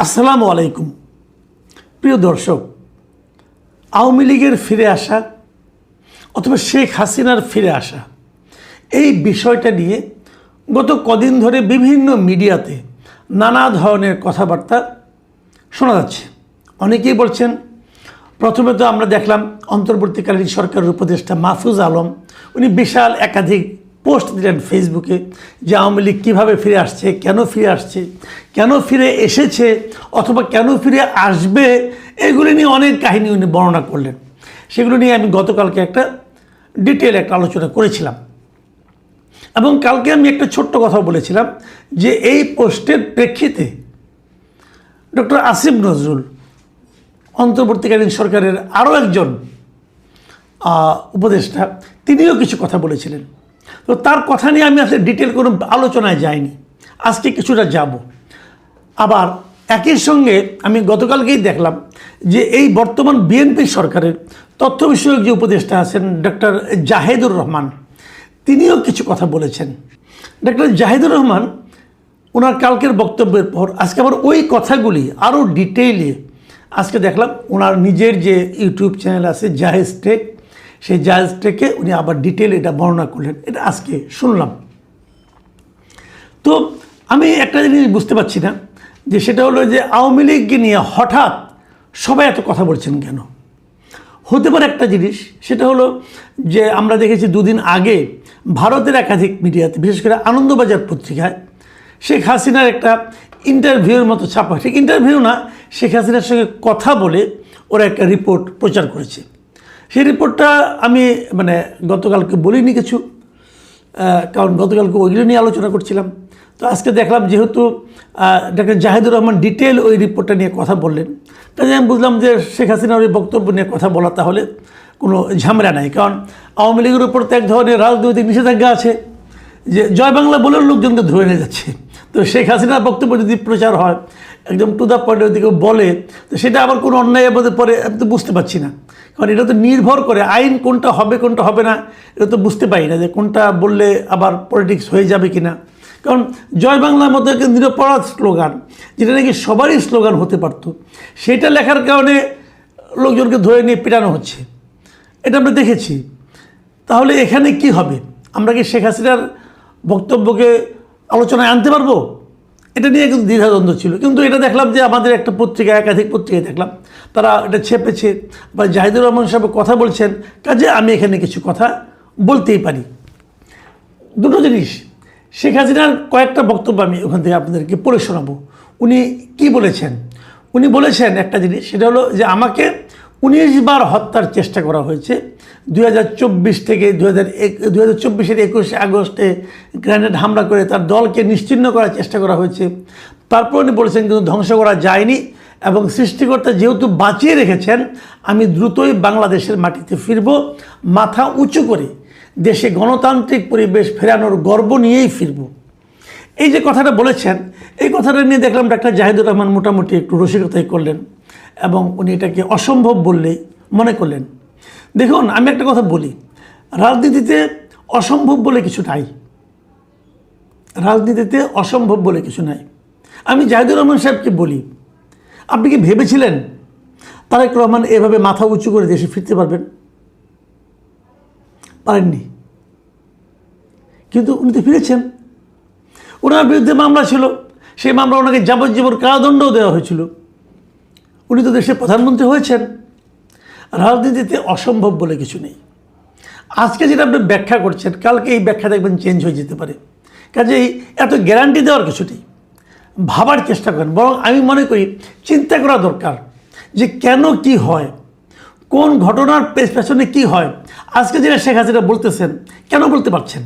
আসসালামু আলাইকুম প্রিয় দর্শক, আওয়ামী লীগের ফিরে আসা অথবা শেখ হাসিনার ফিরে আসা এই বিষয়টা নিয়ে গত কদিন ধরে বিভিন্ন মিডিয়াতে নানা ধরনের কথাবার্তা শোনা যাচ্ছে। অনেকেই বলছেন, প্রথমে তো আমরা দেখলাম অন্তর্বর্তীকালীন সরকারের উপদেষ্টা মাহফুজ আলম উনি বিশাল একাধিক পোস্ট দিলেন ফেসবুকে যে আওয়ামী লীগ কীভাবে ফিরে আসছে, কেন ফিরে আসছে, কেন ফিরে এসেছে অথবা কেন ফিরে আসবে, এগুলি নিয়ে অনেক কাহিনী উনি বর্ণনা করলেন। সেগুলো নিয়ে আমি গতকালকে একটা ডিটেল একটা আলোচনা করেছিলাম এবং কালকে আমি একটা ছোট্ট কথা বলেছিলাম যে এই পোস্টের প্রেক্ষিতে ডক্টর আসিফ নজরুল অন্তর্বর্তীকালীন সরকারের আরও একজন উপদেষ্টা তিনিও কিছু কথা বলেছিলেন। তো তার কথা নিয়ে আমি আসলে ডিটেল কোনো আলোচনায় যাইনি, আজকে কিছুটা যাব। আবার একই সঙ্গে আমি গতকালকেই দেখলাম যে এই বর্তমান বিএনপি সরকারের তথ্য বিষয়ক যে উপদেষ্টা আছেন ডক্টর জাহেদুর রহমান, তিনিও কিছু কথা বলেছেন। ডক্টর জাহেদুর রহমান ওনার কালকের বক্তব্যের পর আজকে আবার ওই কথাগুলি আরও ডিটেইলে আজকে দেখলাম ওনার নিজের যে ইউটিউব চ্যানেল আছে জাহেজ টেক, সেই জাহেজ টেকে উনি আবার ডিটেল এটা বর্ণনা করলেন, এটা আজকে শুনলাম। তো আমি একটা জিনিস বুঝতে পারছি না যে সেটা হলো যে আওয়ামী লীগকে নিয়ে হঠাৎ সবাই এত কথা বলছেন কেন। হতে পারে একটা জিনিস, সেটা হলো যে আমরা দেখেছি দুদিন আগে ভারতের একাধিক মিডিয়াতে, বিশেষ করে আনন্দবাজার পত্রিকায় শেখ হাসিনার একটা ইন্টারভিউর মতো ছাপা, ঠিক ইন্টারভিউ না, শেখ হাসিনার সঙ্গে কথা বলে ওরা একটা রিপোর্ট প্রচার করেছে। সেই রিপোর্টটা আমি গতকালকে বলিনি কিছু, কারণ গতকালকে ওইগুলো নিয়ে আলোচনা করছিলাম। তো আজকে দেখলাম যেহেতু ডক্টর জাহেদুর রহমান ডিটেল ওই রিপোর্টটা নিয়ে কথা বললেন, তাই আমি বুঝলাম যে শেখ হাসিনার ওই বক্তব্য নিয়ে কথা বলা তাহলে কোনো ঝামেলা নাই। কারণ আওয়ামী লীগের উপর তো এক ধরনের রাজনৈতিক নিষেধাজ্ঞা আছে যে জয় বাংলা বলেও লোকজনকে ধরে নিয়ে যাচ্ছে। তো শেখ হাসিনার বক্তব্য যদি প্রচার হয় একদম টু দ্য পয়েন্ট ওইদিকে বলে, তো সেটা আবার কোনো অন্যায়ের মধ্যে পরে আমি তো বুঝতে পারছি না। কারণ এটা তো নির্ভর করে আইন কোনটা হবে কোনটা হবে না, এটা তো বুঝতে পারি না যে কোনটা বললে আবার পলিটিক্স হয়ে যাবে কি না। কারণ জয় বাংলার মতো একটা নিরপরাধ স্লোগান, যেটা নাকি সবারই স্লোগান হতে পারত, সেটা লেখার কারণে লোকজনকে ধরে নিয়ে পেটানো হচ্ছে, এটা আমরা দেখেছি। তাহলে এখানে কি হবে? আমরা কি শেখ হাসিনার বক্তব্যকে আলোচনায় আনতে পারবো? এটা নিয়ে কিন্তু দ্বিধাদ্বন্দ্ব ছিল। কিন্তু এটা দেখলাম যে আমাদের একটা পত্রিকা, একাধিক পত্রিকায় দেখলাম তারা এটা ছেপেছে বা জাহিদুর রহমান সাহেব কথা বলছেন, কাজে আমি এখানে কিছু কথা বলতেই পারি। দুটো জিনিস, শেখ হাসিনার কয়েকটা বক্তব্য আমি ওখান থেকে আপনাদেরকে পড়ে শোনাবো। উনি কি বলেছেন? উনি বলেছেন একটা জিনিস, সেটা হলো যে আমাকে 19 বার হত্যার চেষ্টা করা হয়েছে 2024 থেকে 2024-এর 21 আগস্টে গ্রেনেড হামলা করে তার দলকে নিশ্চিহ্ন করার চেষ্টা করা হয়েছে। তারপর উনি বলেছেন কিন্তু ধ্বংস করা যায়নি এবং সৃষ্টিকর্তা যেহেতু বাঁচিয়ে রেখেছেন, আমি দ্রুতই বাংলাদেশের মাটিতে ফিরব, মাথা উঁচু করে দেশে গণতান্ত্রিক পরিবেশ ফেরানোর গর্ব নিয়েই ফিরব। এই যে কথাটা বলেছেন, এই কথাটা নিয়ে দেখলাম ডাক্তার জাহিদুর রহমান মোটামুটি একটু রসিকতাই করলেন এবং উনি এটাকে অসম্ভব বললেই মনে করলেন। দেখুন, আমি একটা কথা বলি, রাজনীতিতে অসম্ভব বলে কিছু নাই, রাজনীতিতে অসম্ভব বলে কিছু নাই। আমি জাহিদুর রহমান সাহেবকে বলি, আপনি কি ভেবেছিলেন তারেক রহমান এভাবে মাথা উঁচু করে দেশে ফিরতে পারবেন? পারেননি, কিন্তু উনি তো ফিরেছেন। ওনার বিরুদ্ধে মামলা ছিল, সেই মামলা ওনাকে যাবজ্জীবন কারাদণ্ডও দেওয়া হয়েছিল, উনি তো দেশের প্রধানমন্ত্রী হয়েছেন। রাজনীতিতে অসম্ভব বলে কিছু নেই। আজকে যেটা আপনি ব্যাখ্যা করছেন, কালকে এই ব্যাখ্যা দেখবেন চেঞ্জ হয়ে যেতে পারে। কাজেই এত গ্যারান্টি দেওয়ার কিছু নেই, ভাবার চেষ্টা করেন। বরং আমি মনে করি চিন্তা করা দরকার যে কেন কি হয়, কোন ঘটনার পেছনে কি হয়। আজকে যেটা শেখ হাসিনা বলতেছেন, কেন বলতে পারছেন?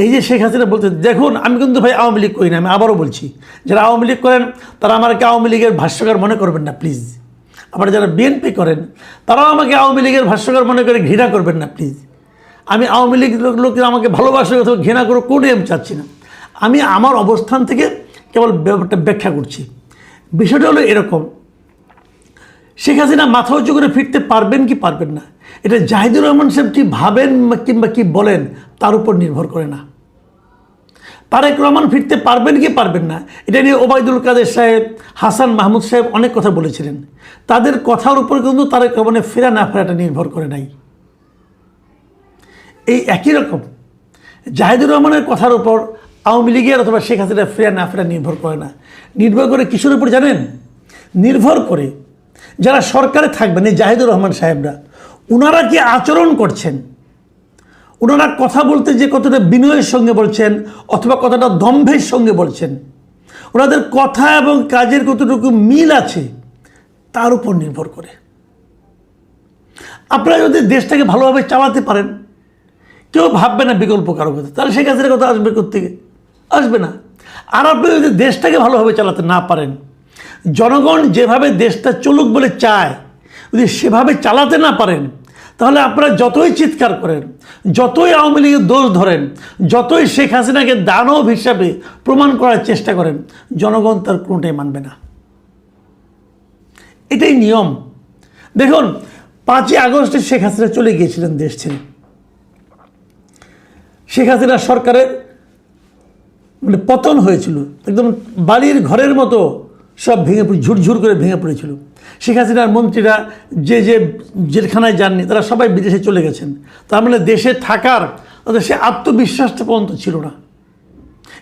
এই যে শেখ হাসিনা বলতে, দেখুন আমি কিন্তু ভাই আওয়ামী লীগ করি না, আমি আবারও বলছি, যারা আওয়ামী লীগ করেন তারা আমাকে আওয়ামী লীগের ভাষ্যকার মনে করবেন না প্লিজ। আবার যারা বিএনপি করেন তারাও আমাকে আওয়ামী লীগের ভাষ্যকার মনে করে ঘৃণা করবেন না প্লিজ। আমি আওয়ামী লীগ লোকেরা আমাকে ভালোবাসা অথবা ঘৃণা করে কোনোই আমি চাচ্ছি না। আমি আমার অবস্থান থেকে কেবল ব্যাপারটা ব্যাখ্যা করছি। বিষয়টা হলো এরকম, শেখ হাসিনা মাথা উঁচু করে ফিরতে পারবেন কি পারবেন না, এটা জাহিদুর রহমান সাহেব কি ভাবেন কিংবা কি বলেন তার উপর নির্ভর করে না। তারেক রহমান ফিরতে পারবেন কি পারবেন না, এটা নিয়ে ওবায়দুল কাদের সাহেব, হাসান মাহমুদ সাহেব অনেক কথা বলেছিলেন। তাদের কথার উপর কিন্তু তারেক রহমানের ফেরা না ফেরাটা নির্ভর করে নাই। এই একই রকম জাহিদুর রহমানের কথার উপর আওয়ামী লীগের অথবা শেখ হাসিনা ফেরা না ফেরা নির্ভর করে না। নির্ভর করে কিসের উপর জানেন? নির্ভর করে যারা সরকারে থাকবেন, এই জাহিদুর রহমান সাহেবরা, ওনারা কি আচরণ করছেন, ওনারা কথা বলতে যে কতটা বিনয়ের সঙ্গে বলছেন অথবা কতটা দম্ভের সঙ্গে বলছেন, ওনাদের কথা এবং কাজের কতটুকু মিল আছে, তার উপর নির্ভর করে। আপনারা যদি দেশটাকে ভালোভাবে চালাতে পারেন, কেউ ভাববে না বিকল্প কারো কথা, তাহলে শেখ হাসিনার কথা আসবে কোত্থেকে? আসবে না। আর আপনি যদি দেশটাকে ভালোভাবে চালাতে না পারেন, জনগণ যেভাবে দেশটা চলুক বলে চায় যদি সেভাবে চালাতে না পারেন, তাহলে আপনারা যতই চিৎকার করেন, যতই আওয়ামী লীগের দোষ ধরেন, যতই শেখ হাসিনাকে দানব হিসাবে প্রমাণ করার চেষ্টা করেন, জনগণ তার কোনোটাই মানবে না। এটাই নিয়ম। দেখুন, 5ই আগস্টে শেখ হাসিনা চলে গিয়েছিলেন দেশ ছেড়ে। শেখ হাসিনা সরকারের পতন হয়েছিল, একদম বালির ঘরের মতো সব ভেঙে ঝুরঝুর করে ভেঙে পড়েছিল। শেখ হাসিনার মন্ত্রীরা যে জেলখানায় যাননি, তারা সবাই বিদেশে চলে গেছেন। তার মানে দেশে থাকার তাদের সে আত্মবিশ্বাসটা পর্যন্ত ছিল না।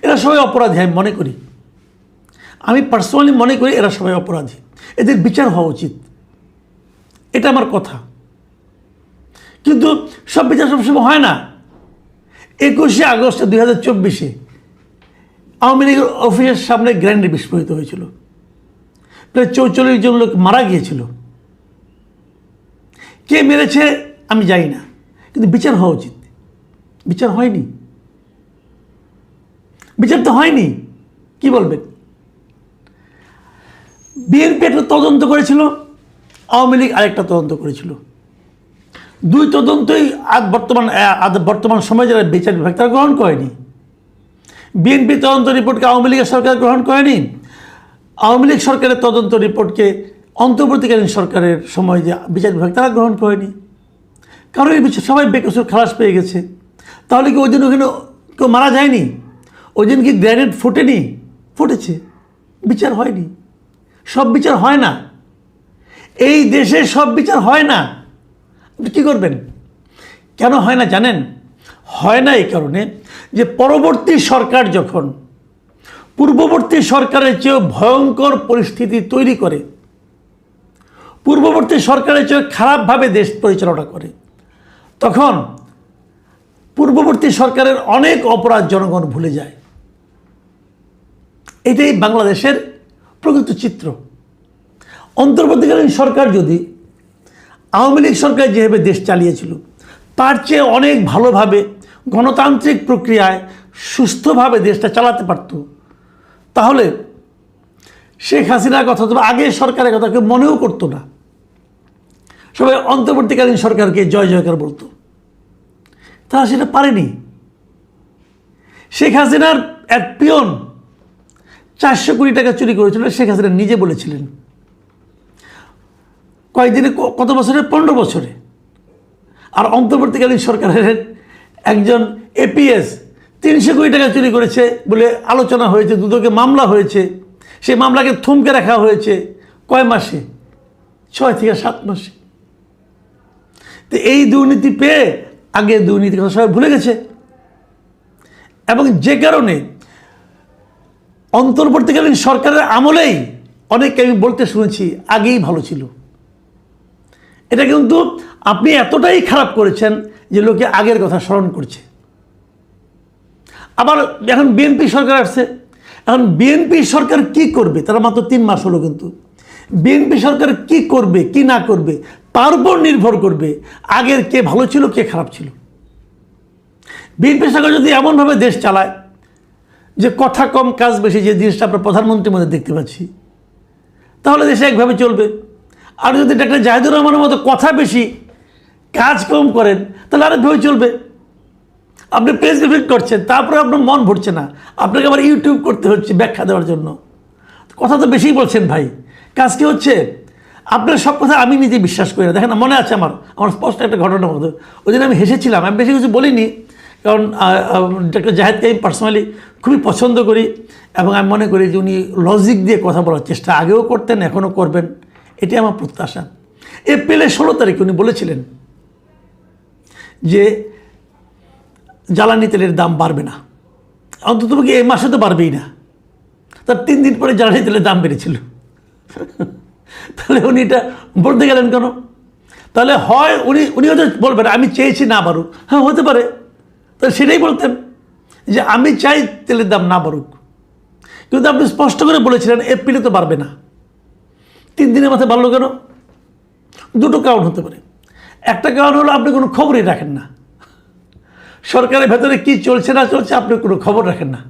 এরা সবাই অপরাধী, আমি মনে করি, আমি পার্সোনালি মনে করি এরা সবাই অপরাধী, এদের বিচার হওয়া উচিত, এটা আমার কথা। কিন্তু সব বিচার সবসময় হয় না। 21শে আগস্ট 2024 আওয়ামী লীগের অফিসের সামনে গ্রেনেড বিস্ফোরিত হয়েছিল, প্রায় 44 জন লোক মারা গিয়েছিল। কে মেরেছে আমি জানি না, কিন্তু বিচার হওয়া উচিত। বিচার হয়নি, বিচার তো হয়নি, কি বলবেন? বিএনপি একটা তদন্ত করেছিল, আওয়ামী লীগ আরেকটা তদন্ত করেছিল। দুই তদন্তই বর্তমান সময়ে যারা বিচার বিভাগ তারা গ্রহণ করেনি। বিএনপি তদন্ত রিপোর্টকে আওয়ামী লীগের সরকার গ্রহণ করেনি, আওয়ামী লীগ সরকারের তদন্ত রিপোর্টকে অন্তর্বর্তীকালীন সরকারের সময় যে বিচার বিভাগ তারা গ্রহণ করেনি। কারণ এই বিষয়ে সবাই বেকসুর খালাস পেয়ে গেছে। তাহলে কি ওই দিন ওখানে কেউ মারা যায়নি? ওই দিন কি গ্রেনেড ফুটেনি? ফুটেছে, বিচার হয়নি। সব বিচার হয় না, এই দেশে সব বিচার হয় না। আপনি কী করবেন? কেন হয় না জানেন? হয় না এই কারণে যে পরবর্তী সরকার যখন পূর্ববর্তী সরকারের চেয়েও ভয়ঙ্কর পরিস্থিতি তৈরি করে, পূর্ববর্তী সরকারের চেয়ে খারাপভাবে দেশ পরিচালনা করে, তখন পূর্ববর্তী সরকারের অনেক অপরাধ জনগণ ভুলে যায়। এটাই বাংলাদেশের প্রকৃত চিত্র। অন্তর্বর্তীকালীন সরকার যদি আওয়ামী লীগ সরকার যেভাবে দেশ চালিয়েছিল তার চেয়ে অনেক ভালোভাবে গণতান্ত্রিক প্রক্রিয়ায় সুস্থভাবে দেশটা চালাতে পারত, তাহলে শেখ হাসিনার কথা তো আগের সরকারের কথা কেউ মনেও করতো না। সবাই অন্তর্বর্তীকালীন সরকারকে জয় জয়কার বলতো। তারা সেটা পারেনি। শেখ হাসিনার এক পিয়ন 400 কোটি টাকা চুরি করেছিল, শেখ হাসিনা নিজে বলেছিলেন। কয়েকদিনে, কত বছরে? 15 বছরে। আর অন্তর্বর্তীকালীন সরকারের একজন এপিএস 300 কোটি টাকা চুরি করেছে বলে আলোচনা হয়েছে, দুদকে মামলা হয়েছে। সেই মামলাকে থমকে রাখা হয়েছে কয় মাসে? 6 থেকে 7 মাসে। তো এই দুর্নীতি পেয়ে আগে দুর্নীতির কথা সবাই ভুলে গেছে। এবং যে কারণে অন্তর্বর্তীকালীন সরকারের আমলেই অনেককে আমি বলতে শুনেছি আগেই ভালো ছিল। এটা কিন্তু আপনি এতটাই খারাপ করেছেন যে লোকে আগের কথা স্মরণ করছে। আবার এখন বিএনপি সরকার আসছে, এখন বিএনপি সরকার কি করবে? তারা মাত্র 3 মাস হলো, কিন্তু বিএনপি সরকার কি করবে কি না করবে তার উপর নির্ভর করবে আগের কে ভালো ছিল কে খারাপ ছিল। বিএনপি সরকার যদি এমনভাবে দেশ চালায় যে কথা কম কাজ বেশি, যে জিনিসটা আমরা প্রধানমন্ত্রীর মধ্যে দেখতে পাচ্ছি, তাহলে দেশে একভাবে চলবে। আর যদি ডাক্তার জাহিদুর রহমানের মতো কথা বেশি কাজ কম করেন, তাহলে আরেকভাবে চলবে। আপনি প্রেস ব্রিফিং করছেন, তারপরে আপনার মন ভরছে না, আপনাকে আবার ইউটিউব করতে হচ্ছে ব্যাখ্যা দেওয়ার জন্য। কথা তো বেশিই বলছেন ভাই, কাজ কি হচ্ছে? আপনার সব কথা আমি নিজে বিশ্বাস করি না। দেখেন না, মনে আছে আমার স্পষ্ট একটা ঘটনা মতো, ওই দিন আমি হেসেছিলাম। আমি বেশি কিছু বলিনি, কারণ ডাক্তার জাহিদকে আমি পার্সোনালি খুবই পছন্দ করি এবং আমি মনে করি যে উনি লজিক দিয়ে কথা বলার চেষ্টা আগেও করতেন, এখনও করবেন, এটি আমার প্রত্যাশা। এপ্রিলের 16 তারিখে উনি বলেছিলেন যে জ্বালানি তেলের দাম বাড়বে না, অন্ততপক্ষে এই মাসে তো বাড়বেই না। তার 3 দিন পরে জ্বালানি তেলের দাম বেড়েছিল। তাহলে উনি এটা বলতে গেলেন কেন? তাহলে হয় উনি হয়তো বলবেন আমি চেয়েছি না বাড়ুক, হ্যাঁ হতে পারে, তাহলে সেটাই বলতেন যে আমি চাই তেলের দাম না বাড়ুক। কিন্তু আপনি স্পষ্ট করে বলেছিলেন এপ্রিলে তো বাড়বে না, 3 দিনের মাথায় বাড়লো কেন? দুটো কারণ হতে পারে। একটা কারণ হলো আপনি কোনো খবরই রাখেন না, সরকারের ভেতরে কি চলছে না চলছে আপনি কোনো খবর রাখেন না।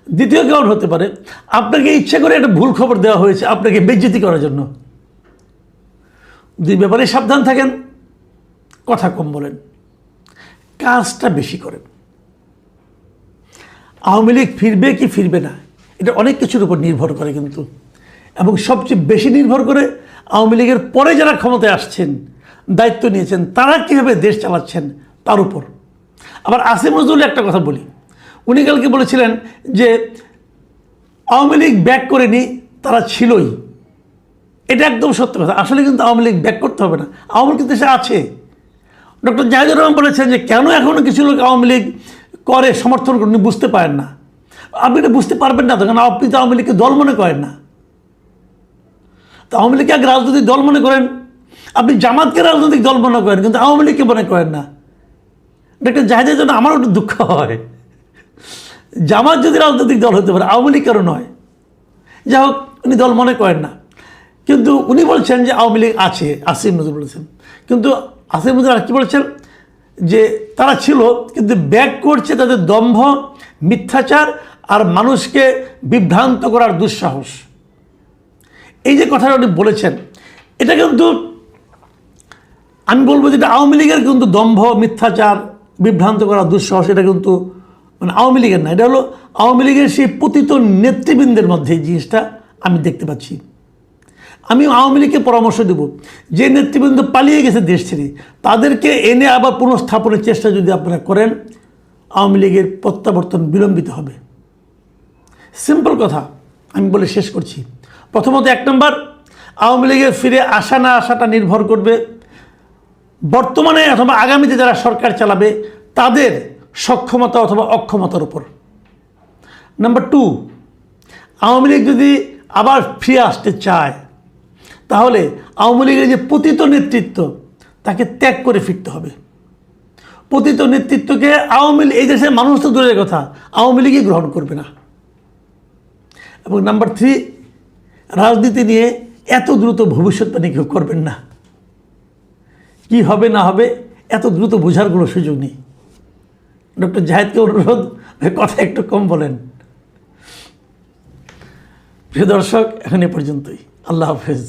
দ্বিতীয় কারণ হতে পারে আপনাকে ইচ্ছে করে একটা ভুল খবর দেওয়া হয়েছে আপনাকে বেইজ্জতি করার জন্য। দুই ব্যাপারে সাবধান থাকেন, কথা কম বলেন, কাজটা বেশি করেন। আওয়ামী লীগ ফিরবে কি ফিরবে না এটা অনেক কিছুর উপর নির্ভর করে কিন্তু, এবং সবচেয়ে বেশি নির্ভর করে আওয়ামী লীগের পরে যারা ক্ষমতায় আসছেন, দায়িত্ব নিয়েছেন, তারা কীভাবে দেশ চালাচ্ছেন তার উপর। আবার আসিফ নজরুল একটা কথা বলি, উনি কালকে বলেছিলেন যে আওয়ামী লীগ ব্যাক করেনি, তারা ছিলই। এটা একদম সত্য কথা। আসলে কিন্তু আওয়ামী লীগ ব্যাক করতে হবে না, আওয়ামী লীগ কিন্তু দেশে আছে। ডক্টর জাহিদুর রহমান বলেছেন যে কেন এখনও কিছু লোক আওয়ামী লীগ করে সমর্থন করেন, বুঝতে পারেন না। আপনি এটা বুঝতে পারবেন না, তখন আপনি তো আওয়ামী লীগকে দল মনে করেন না। তো আওয়ামী লীগকে আগে রাজনৈতিক দল মনে করেন, আপনি জামাতকে রাজনৈতিক দল মনে করেন কিন্তু আওয়ামী লীগকে মনে করেন না। ডক্টর জাহিদের জন্য আমারও একটু দুঃখ হয়। জামাত যদি রাজনৈতিক দল হতে পারে, আওয়ামী লীগ কারো নয়। যাই হোক, উনি দল মনে করেন না, কিন্তু উনি বলছেন যে আওয়ামী লীগ আছে, আসিফ নজরুল বলেছেন। কিন্তু আসিফ নজরুল আর কি বলেছেন যে তারা ছিল কিন্তু ব্যাক করছে তাদের দম্ভ, মিথ্যাচার আর মানুষকে বিভ্রান্ত করার দুঃসাহস। এই যে কথাটা উনি বলেছেন, এটা কিন্তু আমি বলবো যে এটা আওয়ামী লীগের কিন্তু দম্ভ, মিথ্যাচার, বিভ্রান্ত করার দুঃসাহস, এটা কিন্তু মানে আওয়ামী লীগের না, এটা হলো আওয়ামী লীগের সেই পতিত নেতৃবৃন্দের মধ্যে এই জিনিসটা আমি দেখতে পাচ্ছি। আমি আওয়ামী লীগকে পরামর্শ দেব, যে নেতৃবৃন্দ পালিয়ে গেছে দেশ ছেড়ে, তাদেরকে এনে আবার পুনঃস্থাপনের চেষ্টা যদি আপনারা করেন, আওয়ামী লীগের প্রত্যাবর্তন বিলম্বিত হবে। সিম্পল কথা আমি বলে শেষ করছি। প্রথমত, 1 নম্বর, আওয়ামী লীগের ফিরে আসা না আসাটা নির্ভর করবে বর্তমানে অথবা আগামীতে যারা সরকার চালাবে তাদের সক্ষমতা অথবা অক্ষমতার উপর। নাম্বার 2, আওয়ামী লীগ যদি আবার ফিরে আসতে চায় তাহলে আওয়ামী লীগের যে পতিত নেতৃত্ব তাকে ত্যাগ করে ফিরতে হবে। পতিত নেতৃত্বকে আওয়ামী লীগ, এই দেশের মানুষ তো দূরের কথা, আওয়ামী লীগই গ্রহণ করবে না। এবং নাম্বার 3, রাজনীতি নিয়ে এত দ্রুত ভবিষ্যৎবাণী কেউ করবেন না। কি হবে না হবে এত দ্রুত বোঝার কোনো সুযোগ নেই। ডক্টর জাহিদকে অনুরোধ, কথা একটু কম বলেন। প্রিয় দর্শক, এখন এ পর্যন্তই। আল্লাহ হাফেজ।